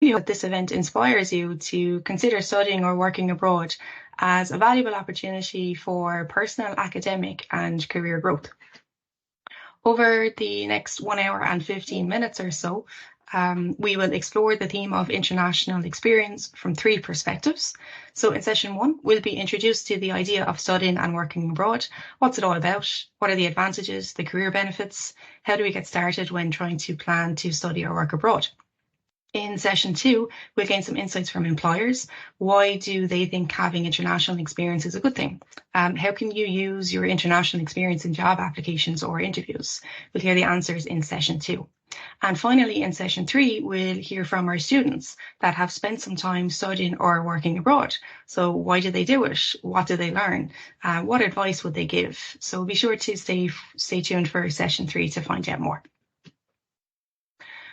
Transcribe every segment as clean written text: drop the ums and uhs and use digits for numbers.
really hope this event inspires you to consider studying or working abroad as a valuable opportunity for personal, academic and career growth. Over the next 1 hour and 15 minutes or so, we will explore the theme of international experience from 3 perspectives. So in session 1, we'll be introduced to the idea of studying and working abroad. What's it all about? What are the advantages, the career benefits? How do we get started when trying to plan to study or work abroad? In session 2, we'll gain some insights from employers. Why do they think having international experience is a good thing? How can you use your international experience in job applications or interviews? We'll hear the answers in session 2. And finally, in session 3, we'll hear from our students that have spent some time studying or working abroad. So why did they do it? What did they learn? What advice would they give? So be sure to stay tuned for session 3 to find out more.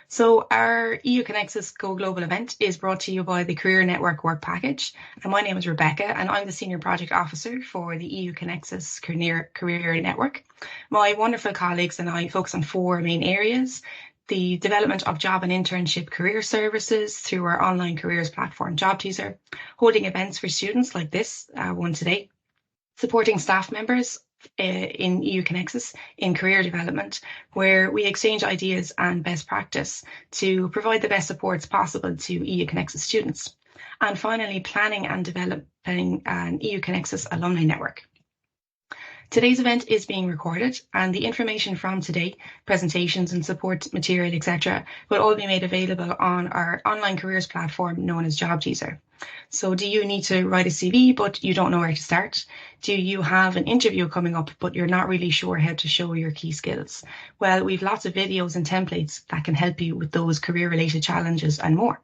So our EU-CONEXUS Go Global event is brought to you by the Career Network Work Package. And my name is Rebecca, and I'm the Senior Project Officer for the EU-CONEXUS Career Network. My wonderful colleagues and I focus on 4 main areas: the development of job and internship career services through our online careers platform, Job Teaser, holding events for students like this one today, supporting staff members in EU-CONEXUS in career development, where we exchange ideas and best practice to provide the best supports possible to EU-CONEXUS students. And finally, planning and developing an EU-CONEXUS alumni network. Today's event is being recorded, and the information from today, presentations and support material, etc., will all be made available on our online careers platform known as Job Teaser. So do you need to write a CV but you don't know where to start? Do you have an interview coming up but you're not really sure how to show your key skills? Well, we've lots of videos and templates that can help you with those career-related challenges and more.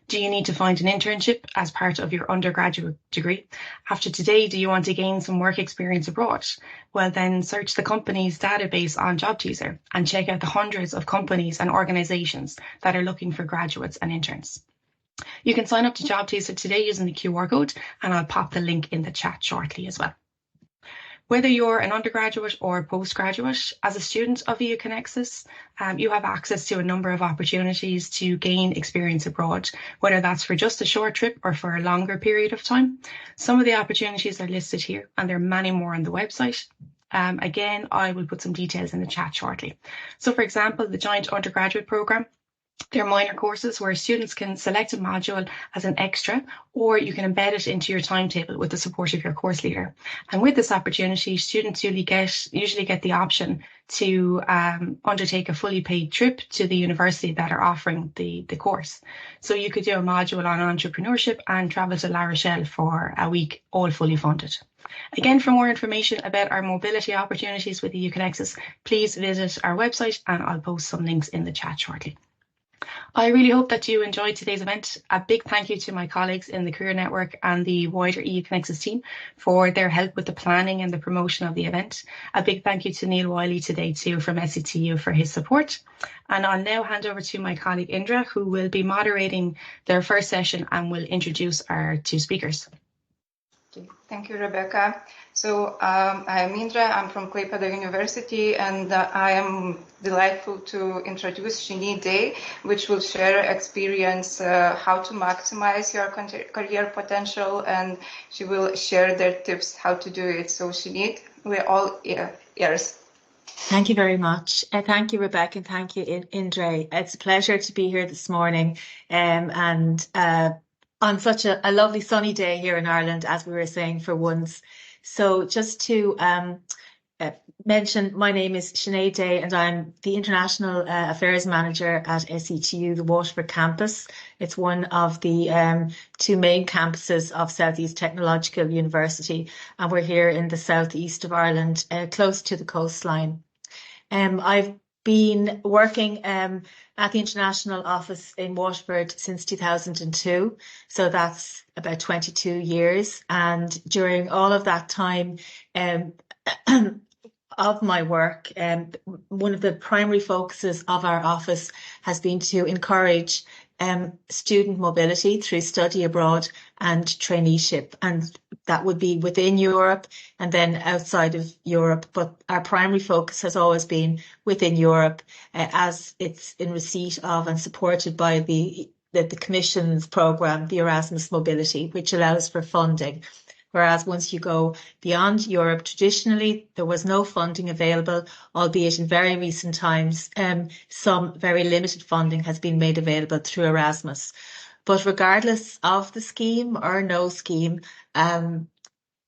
Do you need to find an internship as part of your undergraduate degree? After today, do you want to gain some work experience abroad? Well, then search the company's database on Job Teaser and check out the hundreds of companies and organisations that are looking for graduates and interns. You can sign up to Job Teaser today using the QR code, and I'll pop the link in the chat shortly as well. Whether you're an undergraduate or postgraduate, as a student of EU-CONEXUS, you have access to a number of opportunities to gain experience abroad, whether that's for just a short trip or for a longer period of time. Some of the opportunities are listed here, and there are many more on the website. Again, I will put some details in the chat shortly. So for example, the Joint Undergraduate Programme, they're minor courses where students can select a module as an extra, or you can embed it into your timetable with the support of your course leader. And with this opportunity, students usually get the option to undertake a fully paid trip to the university that are offering the course. So you could do a module on entrepreneurship and travel to La Rochelle for a week, all fully funded. Again, for more information about our mobility opportunities with EU-CONEXUS, please visit our website, and I'll post some links in the chat shortly. I really hope that you enjoyed today's event. A big thank you to my colleagues in the Career Network and the wider EU-CONEXUS team for their help with the planning and the promotion of the event. A big thank you to Neil Wiley today too from SETU for his support. And I'll now hand over to my colleague Indra, who will be moderating their first session and will introduce our 2 speakers. Thank you, Rebecca. So I'm Indra, I'm from Klaipėda University, and I am delighted to introduce Shini Day, which will share experience how to maximize your career potential, and she will share their tips how to do it. So Shini, we're all ears. Thank you very much. Thank you, Rebecca, and thank you, Indra. It's a pleasure to be here this morning, and on such a lovely sunny day here in Ireland, as we were saying for once. So just to mention, my name is Sinead Day, and I'm the International Affairs Manager at SETU, the Waterford campus. It's one of the 2 main campuses of Southeast Technological University, and we're here in the southeast of Ireland, close to the coastline. I've been working at the international office in Waterford since 2002, so that's about 22 years. And during all of that time of my work, one of the primary focuses of our office has been to encourage student mobility through study abroad and traineeship, and that would be within Europe and then outside of Europe. But our primary focus has always been within Europe, as it's in receipt of and supported by the the Commission's programme, the Erasmus Mobility, which allows for funding. Whereas once you go beyond Europe, traditionally there was no funding available, albeit in very recent times, some very limited funding has been made available through Erasmus. But regardless of the scheme or no scheme,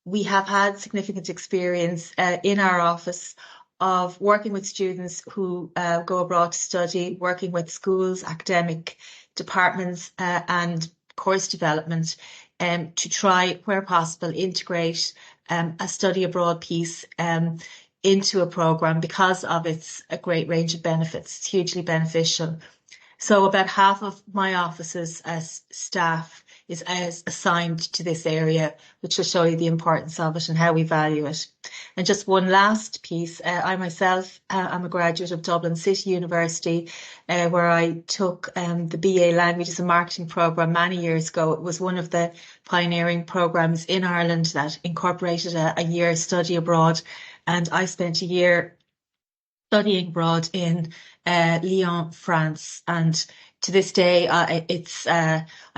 we have had significant experience in our office of working with students who go abroad to study, working with schools, academic departments and course development to try, where possible, integrate a study abroad piece into a programme because of its a great range of benefits. It's hugely beneficial. So about half of my office's staff is assigned to this area, which will show you the importance of it and how we value it. And just one last piece, I myself am a graduate of Dublin City University, where I took the BA Languages and Marketing programme many years ago. It was one of the pioneering programmes in Ireland that incorporated a year study abroad. And I spent a year studying abroad in Lyon, France, and to this day, I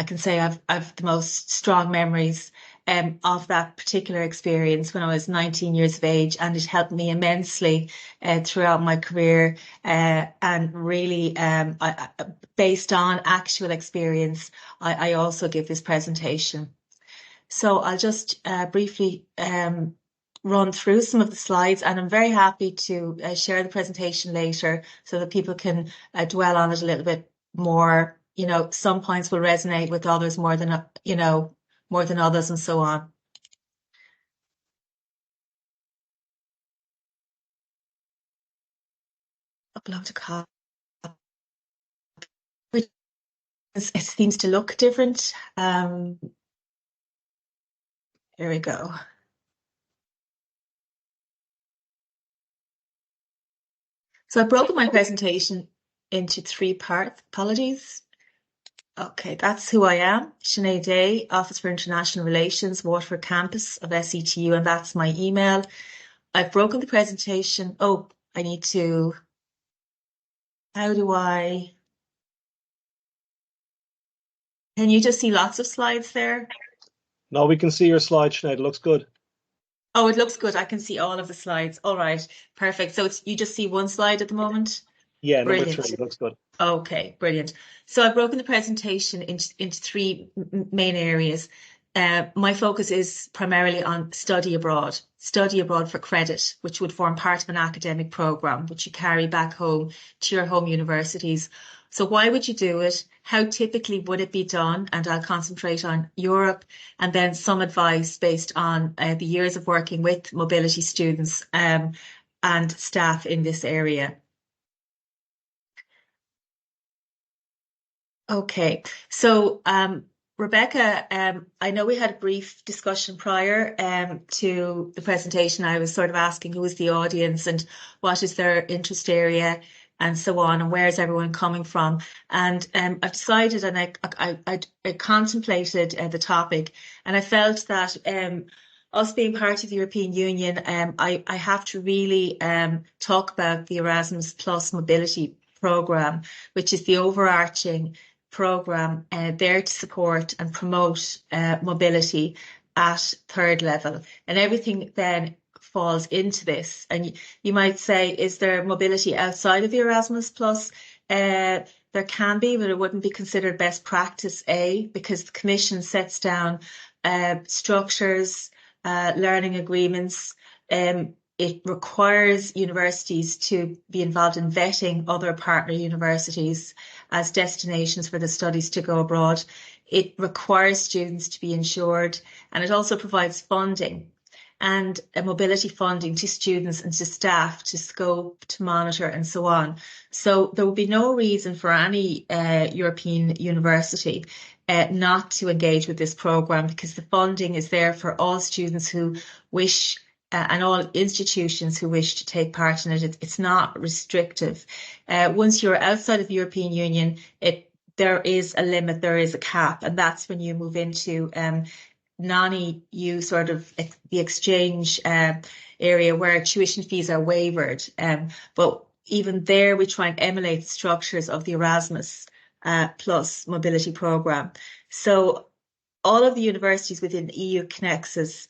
can say I've the most strong memories of that particular experience when I was 19 years of age, and it helped me immensely throughout my career. And really, based on actual experience, I also give this presentation. So I'll just briefly run through some of the slides, and I'm very happy to share the presentation later so that people can dwell on it a little bit more. You know, some points will resonate with others more than others, and so on. Upload to copy. It seems to look different. Here we go. So I've broken my presentation into 3 parts. Apologies. Okay, that's who I am. Sinead Day, Office for International Relations, Waterford Campus of SETU, and that's my email. I've broken the presentation. Oh, I need to... How do I... Can you just see lots of slides there? No, we can see your slide, Sinead. It looks good. Oh, it looks good. I can see all of the slides. All right, perfect. So you just see one slide at the moment? Yeah, Brilliant. number 3 looks good. Okay, brilliant. So I've broken the presentation into 3 main areas. My focus is primarily on study abroad for credit, which would form part of an academic programme, which you carry back home to your home universities. So why would you do it? How typically would it be done? And I'll concentrate on Europe, and then some advice based on the years of working with mobility students and staff in this area. Okay, so Rebecca, I know we had a brief discussion prior to the presentation. I was sort of asking who is the audience and what is their interest area and so on, and where is everyone coming from. And I've decided, and I contemplated the topic, and I felt that us being part of the European Union, I have to really talk about the Erasmus Plus Mobility Programme, which is the overarching programme there to support and promote mobility at 3rd level, and everything then falls into this. And you might say, is there mobility outside of the Erasmus Plus? There can be, but it wouldn't be considered best practice because the Commission sets down structures, learning agreements. It requires universities to be involved in vetting other partner universities as destinations for the studies to go abroad. It requires students to be insured, and it also provides funding and mobility funding to students and to staff, to scope, to monitor, and so on. So there would be no reason for any European university not to engage with this programme, because the funding is there for all students who wish and all institutions who wish to take part in it. It's not restrictive. Once you're outside of the European Union, there is a limit, there is a cap, and that's when you move into non-EU sort of the exchange area where tuition fees are waived. But even there, we try and emulate the structures of the Erasmus plus mobility programme. So all of the universities within EU-CONEXUS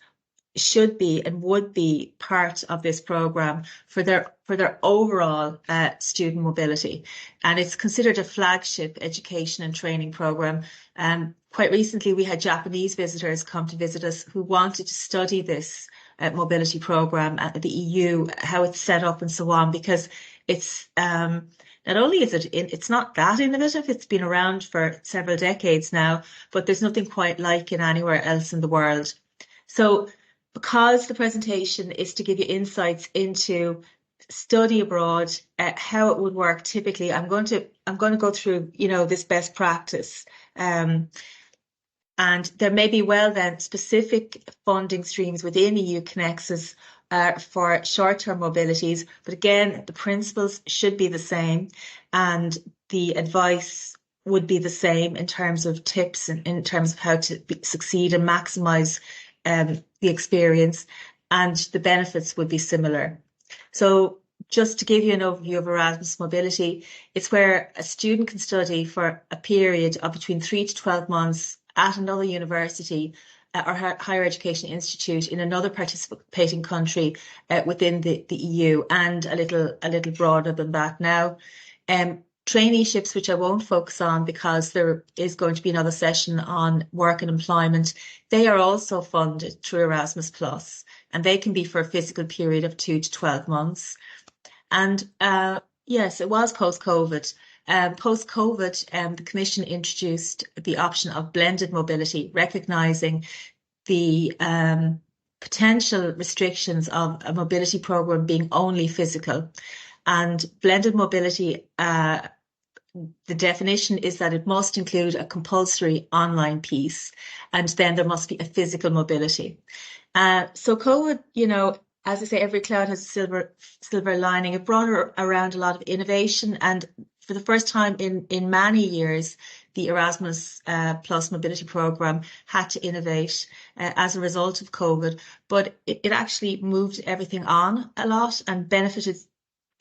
should be and would be part of this programme for their overall student mobility. And it's considered a flagship education and training programme. Quite recently, we had Japanese visitors come to visit us who wanted to study this mobility programme at the EU, how it's set up and so on, because it's not only is it's not that innovative, it's been around for several decades now, but there's nothing quite like it anywhere else in the world. So because the presentation is to give you insights into study abroad, how it would work typically, I'm going to go through, this best practice. And there may be specific funding streams within EU-CONEXUS for short-term mobilities, but again, the principles should be the same and the advice would be the same in terms of tips and in terms of how to succeed and maximise the experience, and the benefits would be similar. So just to give you an overview of Erasmus Mobility, it's where a student can study for a period of between 3 to 12 months at another university or higher education institute in another participating country within the EU, and a little broader than that now. Traineeships, which I won't focus on because there is going to be another session on work and employment, they are also funded through Erasmus Plus, and they can be for a physical period of 2 to 12 months. And yes, it was post-COVID. Post-COVID, the Commission introduced the option of blended mobility, recognising the potential restrictions of a mobility programme being only physical. And blended mobility, the definition is that it must include a compulsory online piece, and then there must be a physical mobility. So COVID, as I say, every cloud has a silver lining. It brought around a lot of innovation, and for the first time in many years, the Erasmus Plus mobility programme had to innovate as a result of COVID, but it actually moved everything on a lot and benefited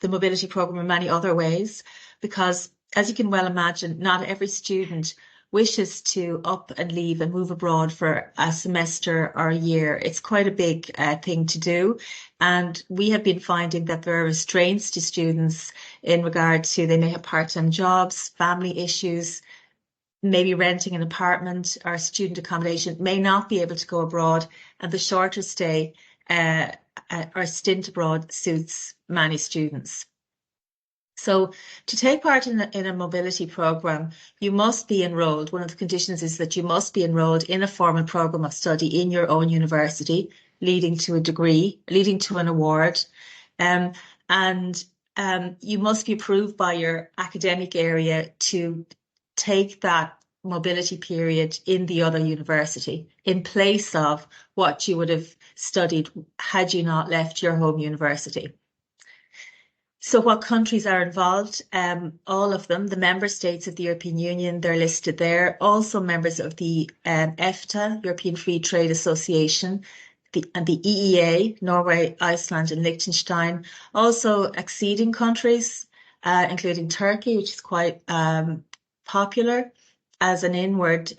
the mobility programme in many other ways, because as you can well imagine, not every student wishes to up and leave and move abroad for a semester or a year. It's quite a big thing to do. And we have been finding that there are restraints to students in regard to they may have part-time jobs, family issues, maybe renting an apartment or student accommodation, may not be able to go abroad. And the shorter stay or stint abroad suits many students. So to take part in a mobility programme, you must be enrolled. One of the conditions is that you must be enrolled in a formal programme of study in your own university, leading to a degree, leading to an award. And you must be approved by your academic area to take that mobility period in the other university in place of what you would have studied had you not left your home university. So what countries are involved? All of them, the member states of the European Union, they're listed there. Also members of the EFTA, European Free Trade Association, and the EEA, Norway, Iceland and Liechtenstein. Also acceding countries, including Turkey, which is quite popular as an inward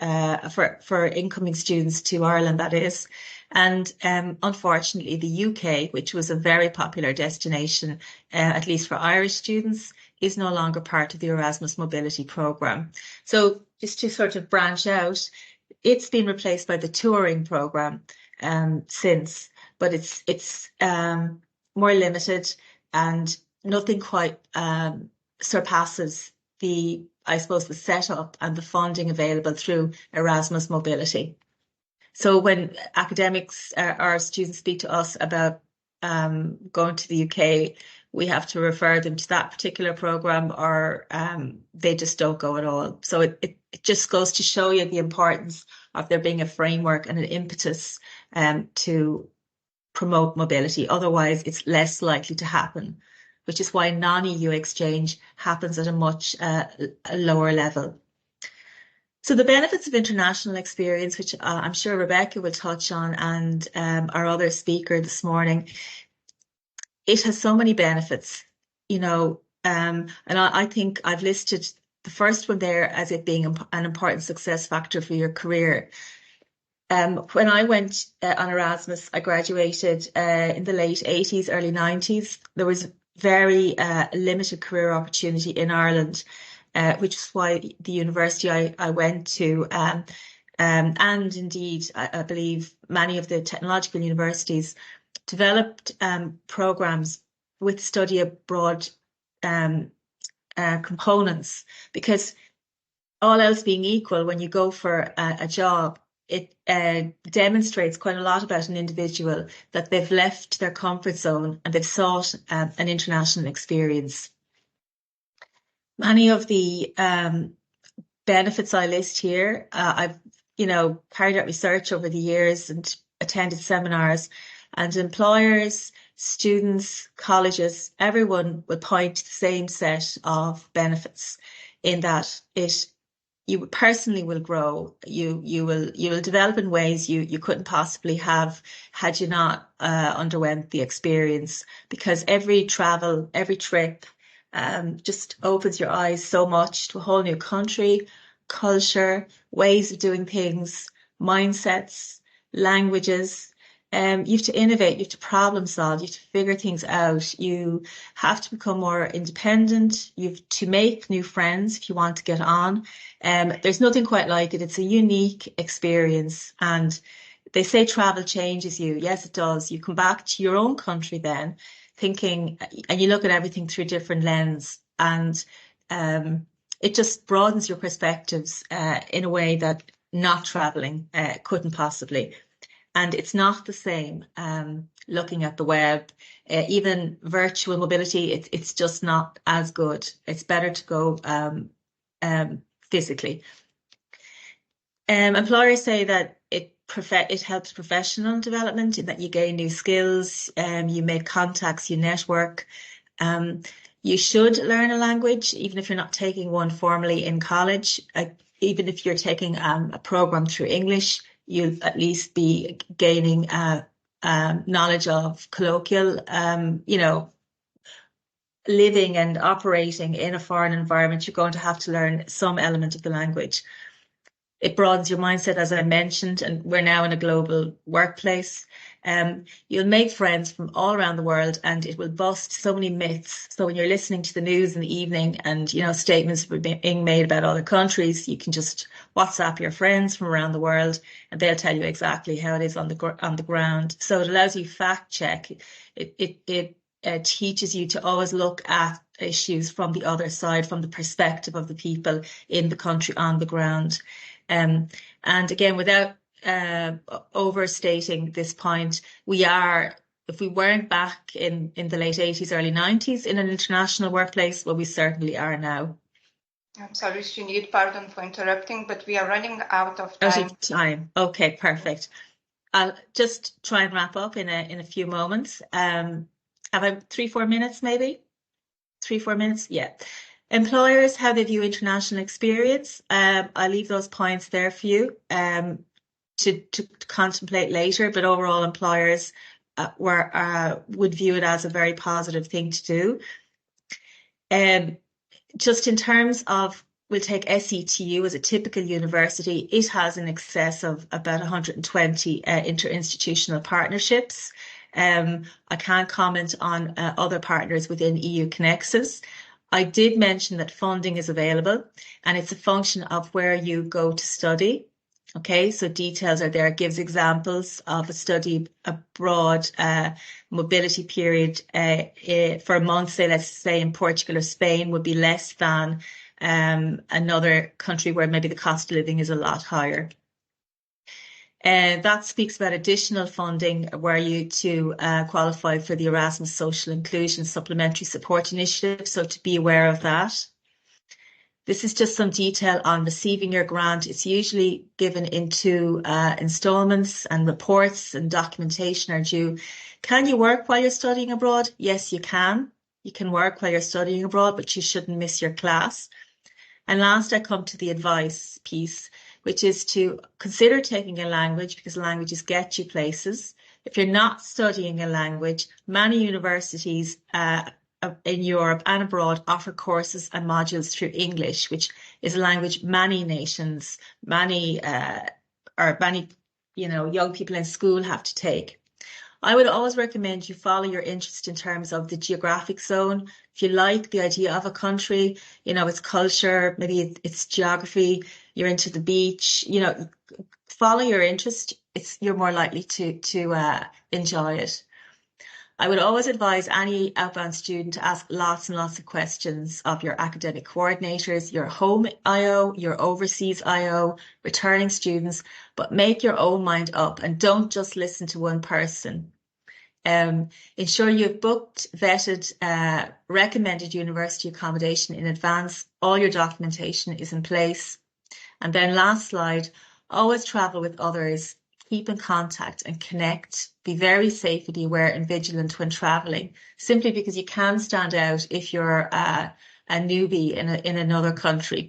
for incoming students to Ireland, that is. And unfortunately, the UK, which was a very popular destination, at least for Irish students, is no longer part of the Erasmus Mobility Programme. So just to sort of branch out, it's been replaced by the touring programme since, but it's more limited, and nothing quite surpasses the setup and the funding available through Erasmus Mobility. So when academics or students speak to us about going to the UK, we have to refer them to that particular programme, or they just don't go at all. So it just goes to show you the importance of there being a framework and an impetus to promote mobility. Otherwise, it's less likely to happen, which is why non-EU exchange happens at a much lower level. So the benefits of international experience, which I'm sure Rebecca will touch on, and our other speaker this morning, it has so many benefits, and I think I've listed the first one there as it being an important success factor for your career. When I went on Erasmus, I graduated in the late 80s, early 90s. There was very limited career opportunity in Ireland, which is why the university I went to, and indeed, I believe many of the technological universities developed programs with study abroad components, because all else being equal, when you go for a job, it demonstrates quite a lot about an individual, that they've left their comfort zone and they've sought an international experience. Many of the benefits I list here, I've carried out research over the years and attended seminars, and employers, students, colleges, everyone would point to the same set of benefits, in that you personally will grow, you will develop in ways you couldn't possibly have had you not underwent the experience, because every travel, every trip just opens your eyes so much to a whole new country, culture, ways of doing things, mindsets, languages. You have to innovate, you have to problem solve, you have to figure things out. You have to become more independent. You have to make new friends if you want to get on. There's nothing quite like it. It's a unique experience. And they say travel changes you. Yes, it does. You come back to your own country then thinking, and you look at everything through a different lens. And it just broadens your perspectives in a way that not traveling couldn't possibly. And it's not the same looking at the web, even virtual mobility, it's just not as good. It's better to go physically. Employers say that it helps professional development, in that you gain new skills, you make contacts, you network. You should learn a language, even if you're not taking one formally in college. Even if you're taking a program through English, you'll at least be gaining knowledge of colloquial, living and operating in a foreign environment. You're going to have to learn some element of the language. It broadens your mindset, as I mentioned, and we're now in a global workplace. You'll make friends from all around the world, and it will bust so many myths. So when you're listening to the news in the evening and, statements being made about other countries, you can just WhatsApp your friends from around the world and they'll tell you exactly how it is on the ground. So it allows you fact check. It teaches you to always look at issues from the other side, from the perspective of the people in the country on the ground. And again, without overstating this point, if we weren't back in the late 80s, early 90s in an international workplace, well, we certainly are now. I'm sorry, Sinead, pardon for interrupting, but we are running out of time. Out of time. Okay, perfect. I'll just try and wrap up in a few moments. Have I 3-4 minutes, maybe? 3-4 minutes? Yeah. Employers, how they view international experience. I'll leave those points there for you to contemplate later, but overall employers would view it as a very positive thing to do. Just in terms of, we'll take SETU as a typical university, it has in excess of about 120 interinstitutional partnerships. I can't comment on other partners within EU-CONEXUS. I did mention that funding is available, and it's a function of where you go to study. Okay, so details are there. It gives examples of a study abroad mobility period for a month, say, let's say in Portugal or Spain, would be less than another country where maybe the cost of living is a lot higher. That speaks about additional funding were you to qualify for the Erasmus Social Inclusion Supplementary Support Initiative, so to be aware of that. This is just some detail on receiving your grant. It's usually given into instalments, and reports and documentation are due. Can you work while you're studying abroad? Yes, you can. You can work while you're studying abroad, but you shouldn't miss your class. And last, I come to the advice piece, which is to consider taking a language, because languages get you places. If you're not studying a language, many universities in Europe and abroad offer courses and modules through English, which is a language many nations, many young people in school have to take. I would always recommend you follow your interest in terms of the geographic zone. If you like the idea of a country, its culture, maybe its geography, you're into the beach, follow your interest. You're more likely to enjoy it. I would always advise any outbound student to ask lots and lots of questions of your academic coordinators, your home IO, your overseas IO, returning students, but make your own mind up and don't just listen to one person. Ensure you've booked, vetted, recommended university accommodation in advance. All your documentation is in place. And then last slide, always travel with others. Keep in contact and connect. Be very safe and aware and vigilant when traveling, simply because you can stand out if you're a newbie in another country.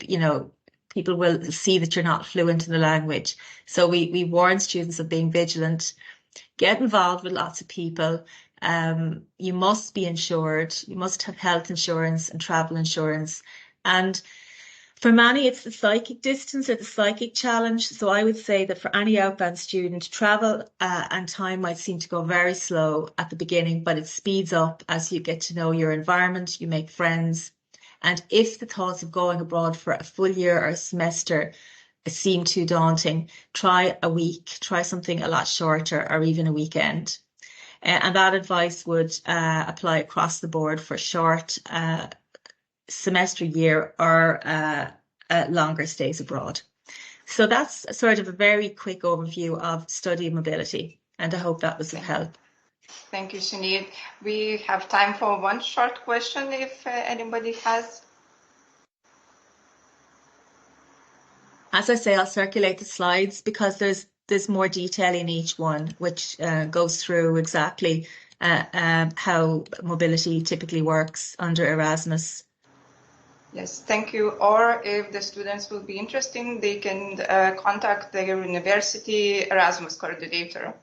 People will see that you're not fluent in the language. So we warn students of being vigilant. Get involved with lots of people. You must be insured. You must have health insurance and travel insurance. And for many, it's the psychic distance or the psychic challenge. So I would say that for any outbound student, travel and time might seem to go very slow at the beginning, but it speeds up as you get to know your environment, you make friends. And if the thoughts of going abroad for a full year or a semester seem too daunting, try a week, try something a lot shorter or even a weekend. And that advice would apply across the board for short semester year or longer stays abroad. So that's sort of a very quick overview of study mobility, and I hope that was of help. Thank you, Sinead. We have time for one short question if anybody has. As I say, I'll circulate the slides because there's more detail in each one, which goes through exactly how mobility typically works under Erasmus. Yes, thank you. Or if the students will be interested, they can contact their university Erasmus coordinator.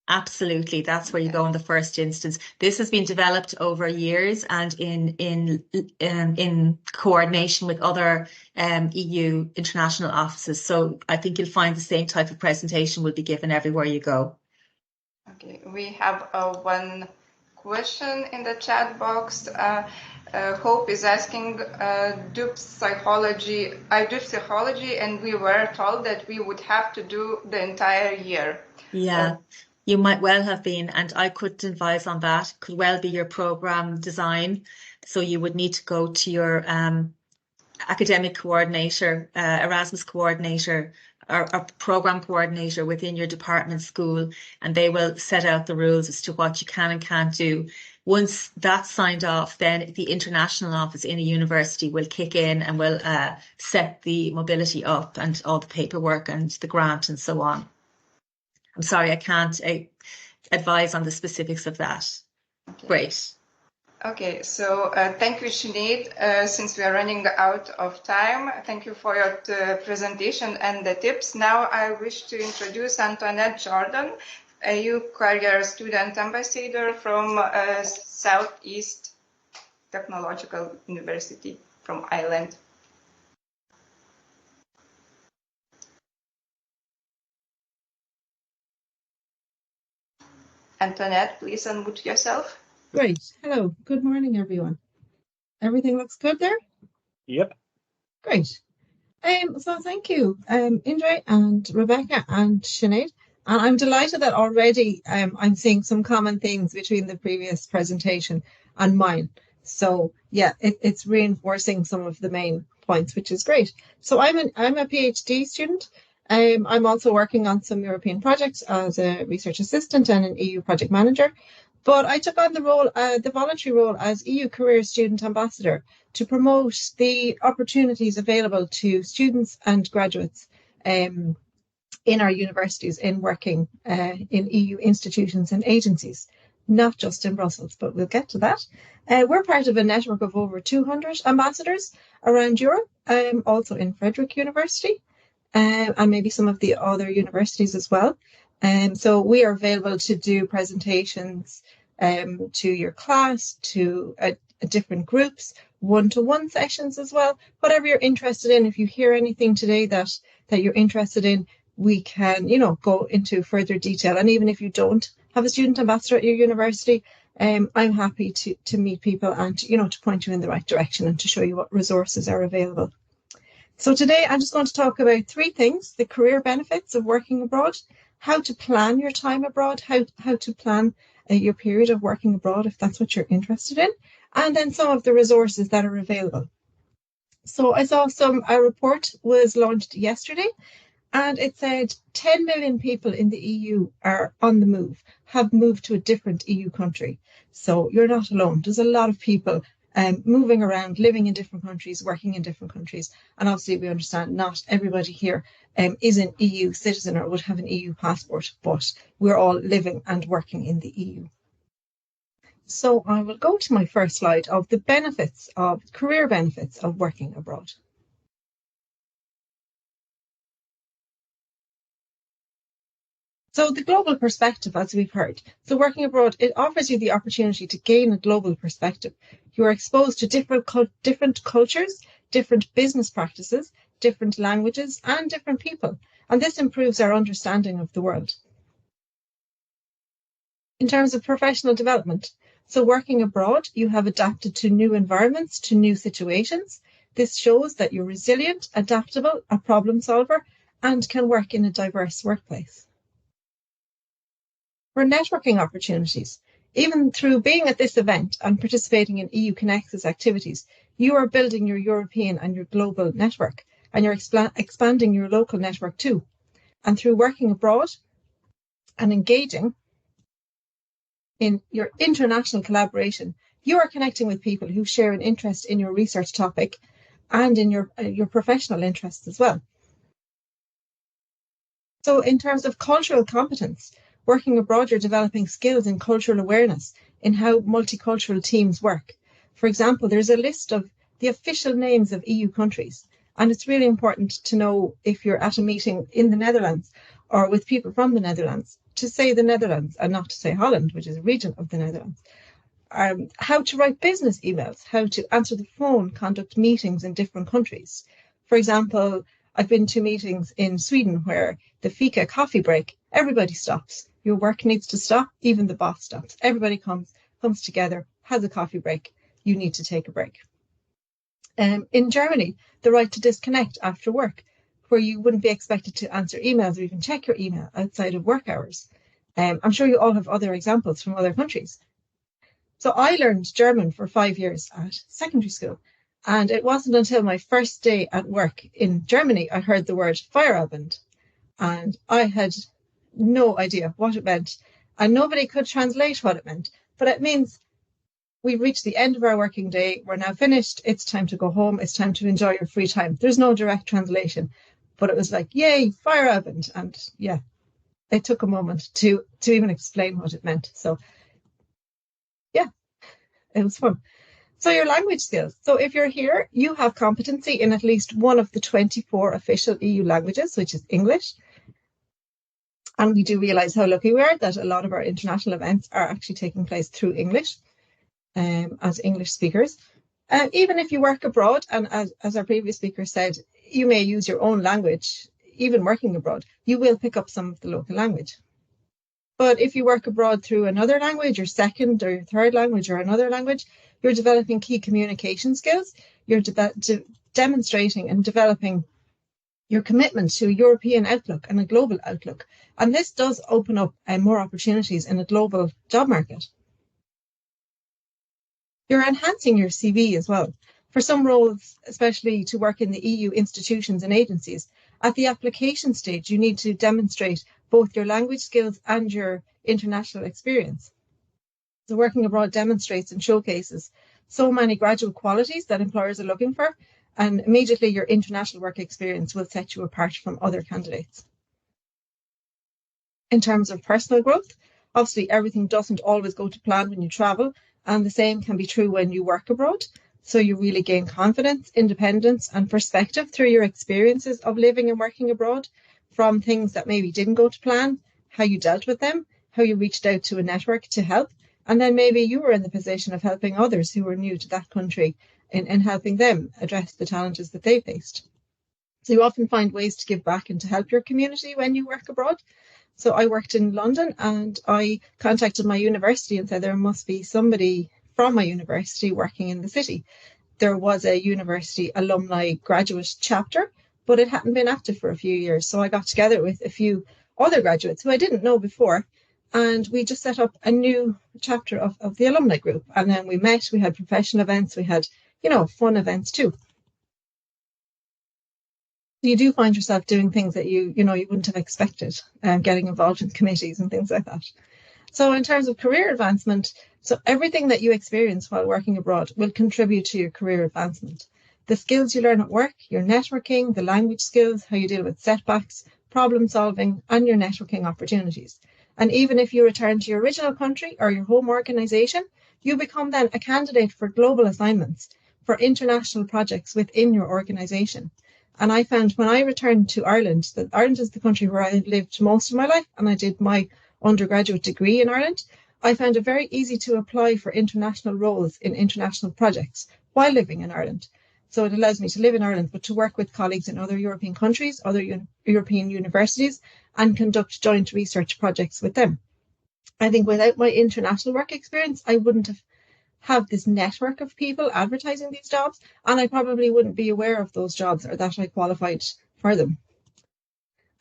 Absolutely, that's where you go in the first instance. This has been developed over years and in coordination with other EU international offices. So I think you'll find the same type of presentation will be given everywhere you go. Okay, we have one question in the chat box. Hope is asking, I do psychology, and we were told that we would have to do the entire year. Yeah, you might well have been, and I couldn't advise on that. It could well be your program design. So you would need to go to your academic coordinator, Erasmus coordinator, or program coordinator within your department school, and they will set out the rules as to what you can and can't do. Once that's signed off, then the international office in a university will kick in and will set the mobility up and all the paperwork and the grant and so on. I'm sorry, I can't advise on the specifics of that. Okay. Great. Okay, so thank you, Sinead. Since we are running out of time, thank you for your presentation and the tips. Now I wish to introduce Antoinette Jordan, a EU Career Student Ambassador from Southeast Technological University from Ireland. Antoinette, please unmute yourself. Great. Hello. Good morning, everyone. Everything looks good there? Yep. Great. So thank you, Indre and Rebecca and Sinead. And I'm delighted that already I'm seeing some common things between the previous presentation and mine. So yeah, it's reinforcing some of the main points, which is great. So I'm a PhD student. I'm also working on some European projects as a research assistant and an EU project manager. But I took on the role, the voluntary role as EU Career Student Ambassador to promote the opportunities available to students and graduates in our universities in working in EU institutions and agencies, not just in Brussels, but we'll get to that. We're part of a network of over 200 ambassadors around Europe, also in Frederick University, and maybe some of the other universities as well. So we are available to do presentations to your class, to different groups, one-to-one sessions as well. Whatever you're interested in, if you hear anything today that you're interested in, we can, go into further detail. And even if you don't have a student ambassador at your university, I'm happy to meet people and, to point you in the right direction and to show you what resources are available. So today I'm just going to talk about 3 things: the career benefits of working abroad, how to plan your time abroad, how to plan your period of working abroad if that's what you're interested in, and then some of the resources that are available. So I saw a report was launched yesterday, and it said 10 million people in the EU are on the move, have moved to a different EU country. So you're not alone. There's a lot of people moving around, living in different countries, working in different countries. And obviously we understand not everybody here is an EU citizen or would have an EU passport, but we're all living and working in the EU. So I will go to my first slide of the career benefits of working abroad. So the global perspective, as we've heard. So working abroad, it offers you the opportunity to gain a global perspective. You are exposed to different cultures, different business practices, different languages, and different people. And this improves our understanding of the world. In terms of professional development, so working abroad, you have adapted to new environments, to new situations. This shows that you're resilient, adaptable, a problem solver, and can work in a diverse workplace. For networking opportunities, even through being at this event and participating in EU-CONEXUS activities, you are building your European and your global network, and you're expanding your local network too. And through working abroad and engaging in your international collaboration, you are connecting with people who share an interest in your research topic and in your professional interests as well. So in terms of cultural competence, working abroad, you're developing skills in cultural awareness in how multicultural teams work. For example, there's a list of the official names of EU countries, and it's really important to know if you're at a meeting in the Netherlands or with people from the Netherlands to say the Netherlands and not to say Holland, which is a region of the Netherlands. How to write business emails, how to answer the phone, conduct meetings in different countries. For example, I've been to meetings in Sweden where the fika coffee break, everybody stops. Your work needs to stop, even the boss stops. Everybody comes together, has a coffee break. You need to take a break. In Germany, the right to disconnect after work, where you wouldn't be expected to answer emails or even check your email outside of work hours. I'm sure you all have other examples from other countries. So I learned German for 5 years at secondary school. And it wasn't until my first day at work in Germany, I heard the word Feierabend. And I had no idea what it meant. And nobody could translate what it meant. But it means we've reached the end of our working day. We're now finished. It's time to go home. It's time to enjoy your free time. There's no direct translation. But it was like, yay, Feierabend. And yeah, it took a moment to even explain what it meant. So yeah, it was fun. So your language skills. So if you're here, you have competency in at least one of the 24 official EU languages, which is English. And we do realise how lucky we are that a lot of our international events are actually taking place through English as English speakers. Even if you work abroad, and as our previous speaker said, you may use your own language, even working abroad, you will pick up some of the local language. But if you work abroad through another language, your second or your third language or another language, you're developing key communication skills. You're demonstrating and developing your commitment to a European outlook and a global outlook. And this does open up more opportunities in a global job market. You're enhancing your CV as well. For some roles, especially to work in the EU institutions and agencies, at the application stage, you need to demonstrate both your language skills and your international experience. So working abroad demonstrates and showcases so many graduate qualities that employers are looking for, and immediately your international work experience will set you apart from other candidates. In terms of personal growth, obviously everything doesn't always go to plan when you travel, and the same can be true when you work abroad. So you really gain confidence, independence, and perspective through your experiences of living and working abroad, from things that maybe didn't go to plan, how you dealt with them, how you reached out to a network to help, And then maybe you were in the position of helping others who were new to that country in helping them address the challenges that they faced. So you often find ways to give back and to help your community when you work abroad. So I worked in London and I contacted my university and said there must be somebody from my university working in the city. There was a university alumni graduate chapter, but it hadn't been active for a few years. So I got together with a few other graduates who I didn't know before, and we just set up a new chapter of the alumni group. And then we met, we had professional events, we had, fun events too. You do find yourself doing things that you wouldn't have expected, getting involved in committees and things like that. So in terms of career advancement, so everything that you experience while working abroad will contribute to your career advancement. The skills you learn at work, your networking, the language skills, how you deal with setbacks, problem solving, and your networking opportunities. And even if you return to your original country or your home organisation, you become then a candidate for global assignments, for international projects within your organisation. And I found when I returned to Ireland, that Ireland is the country where I lived most of my life, and I did my undergraduate degree in Ireland. I found it very easy to apply for international roles in international projects while living in Ireland. So it allows me to live in Ireland, but to work with colleagues in other European countries, other European universities, and conduct joint research projects with them. I think without my international work experience, I wouldn't have this network of people advertising these jobs, and I probably wouldn't be aware of those jobs or that I qualified for them.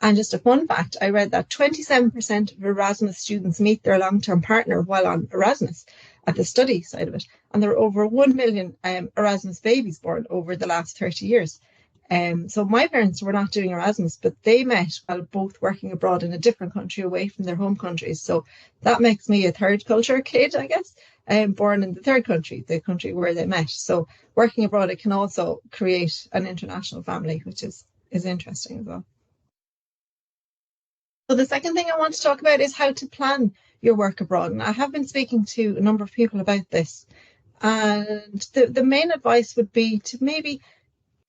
And just a fun fact, I read that 27% of Erasmus students meet their long-term partner while on Erasmus at the study side of it. And there are over 1 million Erasmus babies born over the last 30 years. So my parents were not doing Erasmus, but they met while both working abroad in a different country away from their home countries. So that makes me a third culture kid, I guess, born in the third country, the country where they met. So working abroad, it can also create an international family, which is interesting as well. So the second thing I want to talk about is how to plan your work abroad. And I have been speaking to a number of people about this. And the main advice would be to maybe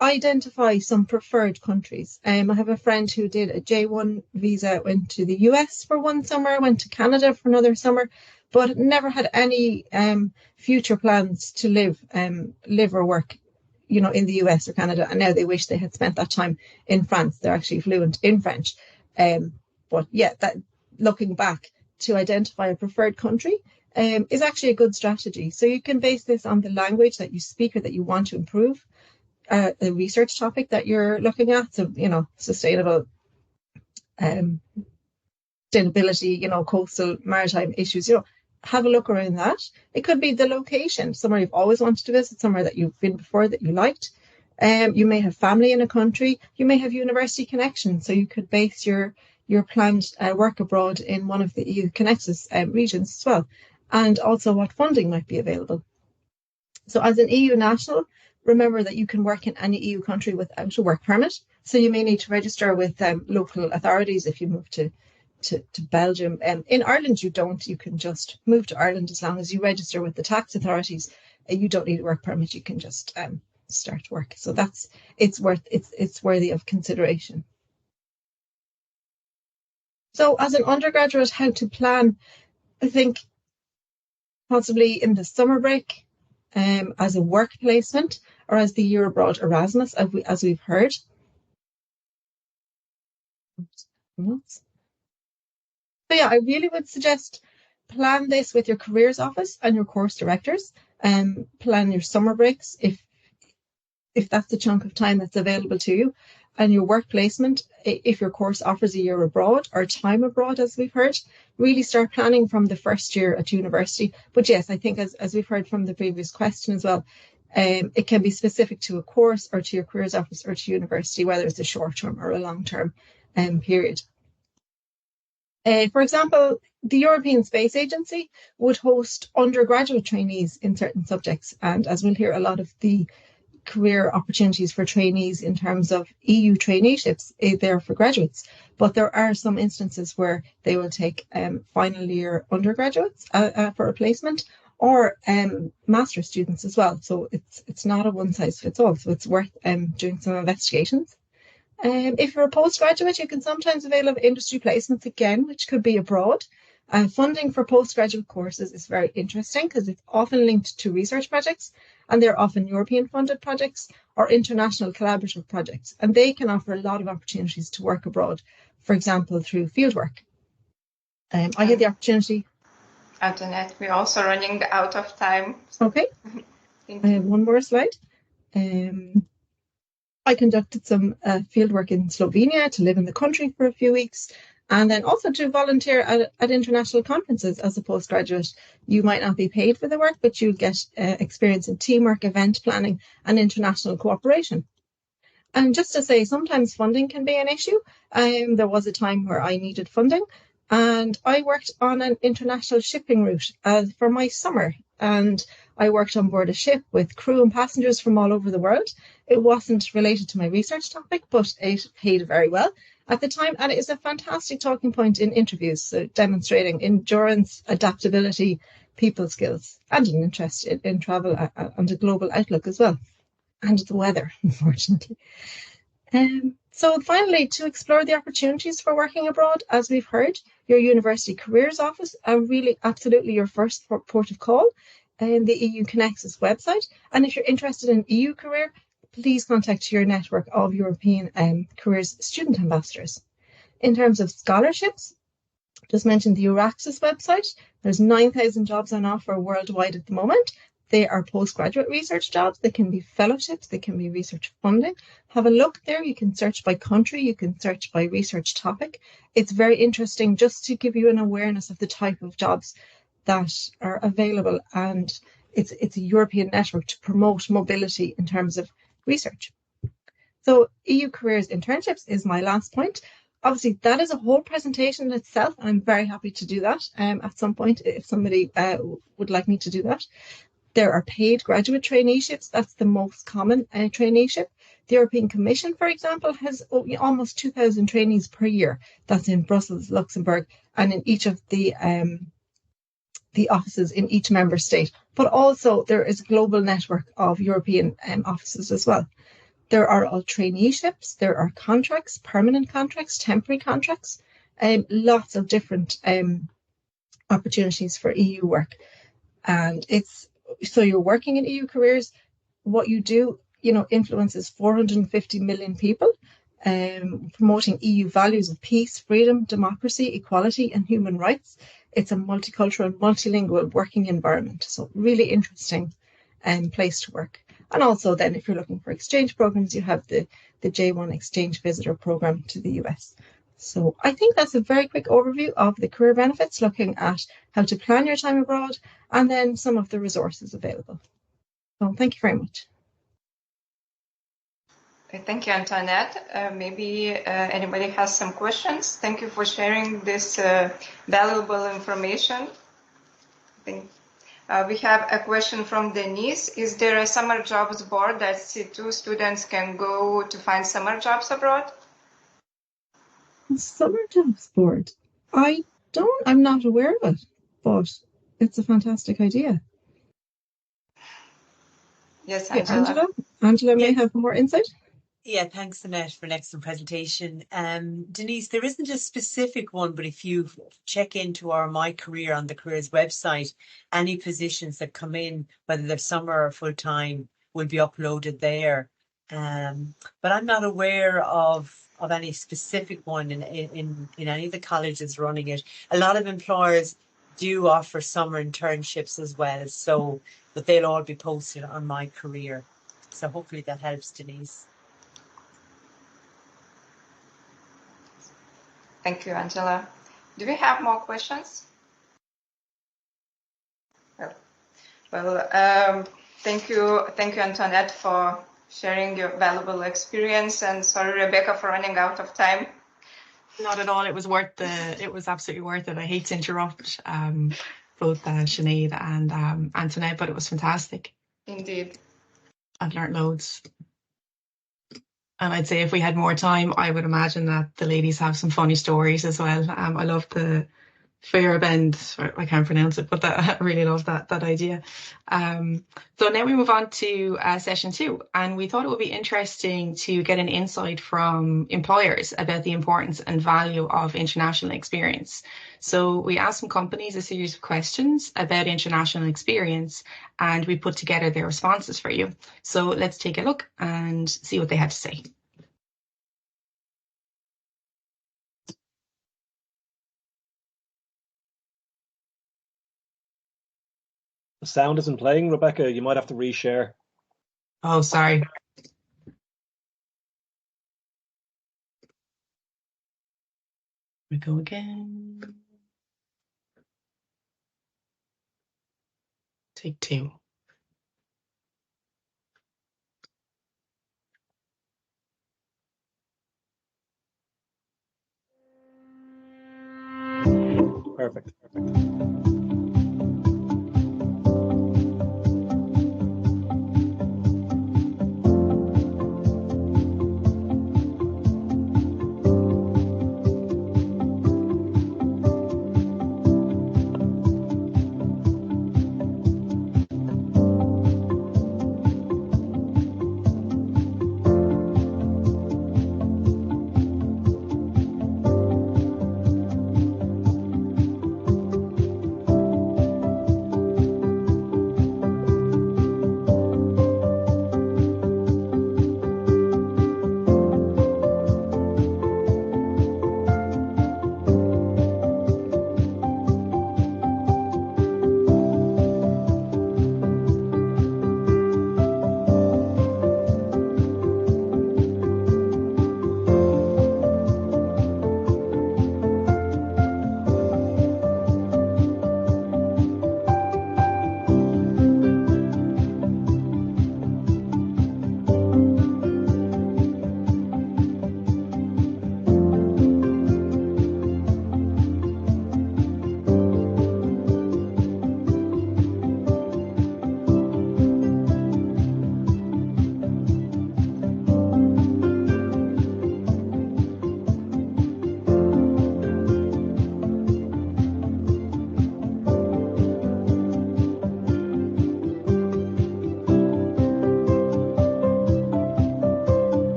identify some preferred countries. I have a friend who did a J1 visa, went to the US for one summer, went to Canada for another summer, but never had any future plans to live or work, in the US or Canada. And now they wish they had spent that time in France. They're actually fluent in French. But yeah, that looking back, to identify a preferred country is actually a good strategy. So you can base this on the language that you speak or that you want to improve, the research topic that you're looking at. So, sustainability, coastal maritime issues, have a look around that. It could be the location, somewhere you've always wanted to visit, somewhere that you've been before that you liked. You may have family in a country. You may have university connections. So you could base your planned work abroad in one of the EU-CONEXUS regions as well. And also what funding might be available. So as an EU national, remember that you can work in any EU country without a work permit. So you may need to register with local authorities if you move to Belgium. In Ireland, you don't. You can just move to Ireland as long as you register with the tax authorities. You don't need a work permit. You can just start work. So it's worthy of consideration. So as an undergraduate, how to plan? I think possibly in the summer break, as a work placement, or as the year abroad Erasmus, as we've heard. So yeah, I really would suggest plan this with your careers office and your course directors, and plan your summer breaks if that's the chunk of time that's available to you, and your work placement if your course offers a year abroad or time abroad, as we've heard. Really start planning from the first year at university. But yes, I think as we've heard from the previous question as well, it can be specific to a course or to your careers office or to university, whether it's a short-term or a long-term period. For example, the European Space Agency would host undergraduate trainees in certain subjects. And as we'll hear, a lot of the career opportunities for trainees in terms of EU traineeships, they're for graduates. But there are some instances where they will take final year undergraduates for a placement, or master's students as well. So it's not a one size fits all. So it's worth doing some investigations. If you're a postgraduate, you can sometimes avail of industry placements again, which could be abroad. Funding for postgraduate courses is very interesting because it's often linked to research projects, and they're often European funded projects or international collaborative projects, and they can offer a lot of opportunities to work abroad, for example, through fieldwork. I had the opportunity. Antoinette, we're also running out of time. Okay. I have one more slide. I conducted some fieldwork in Slovenia to live in the country for a few weeks, and then also to volunteer at international conferences as a postgraduate. You might not be paid for the work, but you get experience in teamwork, event planning, and international cooperation. And just to say, sometimes funding can be an issue. There was a time where I needed funding, and I worked on an international shipping route for my summer. And I worked on board a ship with crew and passengers from all over the world. It wasn't related to my research topic, but it paid very well at the time. And it is a fantastic talking point in interviews, so demonstrating endurance, adaptability, people skills, and an interest in travel and a global outlook as well. And the weather, unfortunately. So finally, to explore the opportunities for working abroad, as we've heard, your University Careers Office are really absolutely your first port of call in the EU-CONEXUS website. And if you're interested in EU career, please contact your network of European careers student ambassadors. In terms of scholarships, just mentioned the EURAXIS website. There's 9,000 jobs on offer worldwide at the moment. They are postgraduate research jobs. They can be fellowships. They can be research funding. Have a look there. You can search by country. You can search by research topic. It's very interesting just to give you an awareness of the type of jobs that are available. And it's a European network to promote mobility in terms of research. So EU Careers Internships is my last point. Obviously, that is a whole presentation in itself. I'm very happy to do that at some point if somebody would like me to do that. There are paid graduate traineeships. That's the most common traineeship. The European Commission, for example, has almost 2,000 trainees per year. That's in Brussels, Luxembourg, and in each of the offices in each member state. But also there is a global network of European offices as well. There are all traineeships. There are contracts, permanent contracts, temporary contracts, lots of different opportunities for EU work. And so you're working in EU careers. What you do, influences 450 million people, promoting EU values of peace, freedom, democracy, equality, and human rights. It's a multicultural, multilingual working environment. So really interesting place to work. And also then if you're looking for exchange programs, you have the J1 exchange visitor program to the US. So I think that's a very quick overview of the career benefits, looking at how to plan your time abroad and then some of the resources available. So thank you very much. Thank you, Antoinette. Maybe anybody has some questions. Thank you for sharing this valuable information. I think we have a question from Denise. Is there a summer jobs board that C2 students can go to find summer jobs abroad? Summer jobs board. I'm not aware of it, but it's a fantastic idea. Yes, Angela. Angela may have more insight. Yeah, thanks, Annette, for an excellent presentation. Denise, there isn't a specific one, but if you check into our My Career on the Careers website, any positions that come in, whether they're summer or full-time, will be uploaded there. But I'm not aware of any specific one in any of the colleges running it. A lot of employers do offer summer internships as well, but they'll all be posted on My Career. So hopefully that helps, Denise. Thank you, Angela. Do we have more questions? Well, thank you, Antoinette, for sharing your valuable experience, and sorry, Rebecca, for running out of time. Not at all. It was absolutely worth it. I hate to interrupt both Sinead and Antoinette, but it was fantastic. Indeed. I've learnt loads. And I'd say if we had more time, I would imagine that the ladies have some funny stories as well. I love the Fairbend, I can't pronounce it, but I really love that idea. So now we move on to session 2, and we thought it would be interesting to get an insight from employers about the importance and value of international experience. So we asked some companies a series of questions about international experience, and we put together their responses for you. So let's take a look and see what they had to say. The sound isn't playing, Rebecca. You might have to reshare. Oh, sorry. We go again. Take 2. Perfect.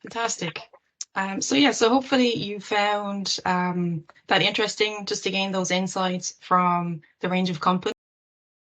Fantastic. So hopefully you found that interesting, just to gain those insights from the range of companies